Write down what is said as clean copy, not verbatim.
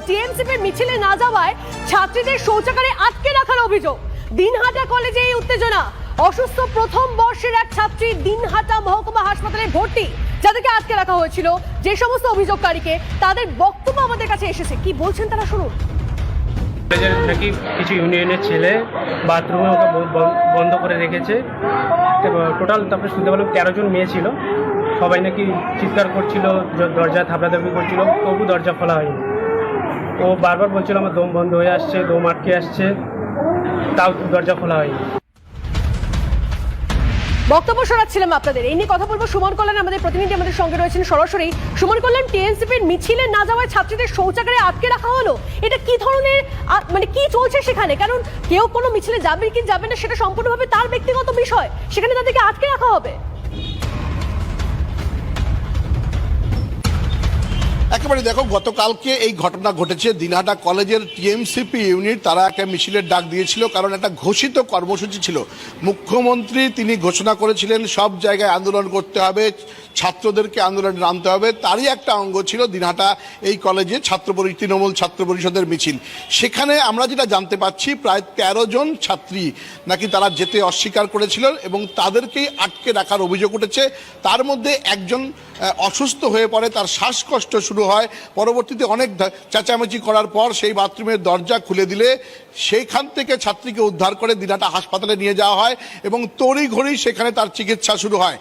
টিএমসিপির মিছিলে না যাওয়ায় ছাত্রীদের শৌচাগারে আটকে রাখার অভিযোগ। দিনহাটা কলেজে এই উত্তেজনা। অসুস্থ প্রথম বর্ষের এক ছাত্রী দিনহাটা মহকুমা হাসপাতালে ভর্তি, যাদেরকে আটকে রাখা হয়েছিল। যে সমস্ত অভিযোগকারীকে, তাদের বক্তব্য আমাদের কাছে এসেছে, কি বলছেন তারা শুনুন। কলেজের নাকি কিছু ইউনিয়নের ছেলে বাথরুমে ওকে বন্ধ করে রেখেছে। টোটাল তারপরে শুনতে পেলাম 13 জন মেয়ে ছিল, সবাই নাকি চিৎকার করছিল, দরজা থাপড়াথাপড়ি করছিল, তবু দরজা খোলা হয়নি। ও বারবার বলছিল আমার দম বন্ধ হয়ে আসছে, দম আটকে আসছে, তাও দরজা খোলা হয়নি। বক্তব্য শোনাচ্ছিলাম আপনাদের। এই নিয়ে কথা বলবো সুমন কল্যাণ, আমাদের প্রতিনিধি আমাদের সঙ্গে রয়েছেন সরাসরি। সুমন কল্যাণ, টিএনসিপির মিছিলে না যাওয়ায় ছাত্রীদের শৌচাগারে আটকে রাখা হলো, এটা কি ধরনের মানে কি চলছে সেখানে? কারণ কেউ কোনো মিছিলে যাবে কি যাবে না সেটা সম্পূর্ণভাবে তার ব্যক্তিগত বিষয়, সেখানে তাদেরকে আটকে রাখা হবে। একেবারে দেখো, গতকালকে এই ঘটনা ঘটেছে। দিনহাটা কলেজের টিএমসিপি ইউনিট তারা একটা মিছিলের ডাক দিয়েছিল, কারণ একটা ঘোষিত কর্মসূচি ছিল। মুখ্যমন্ত্রী তিনি ঘোষণা করেছিলেন সব জায়গায় আন্দোলন করতে হবে, ছাত্রদেরকে আন্দোলনে নামতে হবে। তারই একটা অঙ্গ ছিল দিনহাটা এই কলেজে তৃণমূল ছাত্র পরিষদের মিছিল। সেখানে আমরা যেটা জানতে পাচ্ছি, প্রায় 13 জন ছাত্রী নাকি তারা যেতে অস্বীকার করেছিল এবং তাদেরকেই আটকে রাখার অভিযোগ উঠেছে। তার মধ্যে একজন অসুস্থ হয়ে পড়ে, তার শ্বাসকষ্ট শুরু হয়। পরবর্তীতে অনেক চেঁচামেচি করার পর সেই বাথরুমের দরজা খুলে দিলে সেইখান থেকে ছাত্রীকে উদ্ধার করে দিনহাটা হাসপাতালে নিয়ে যাওয়া হয় এবং তড়িঘড়ি সেখানে তার চিকিৎসা শুরু হয়।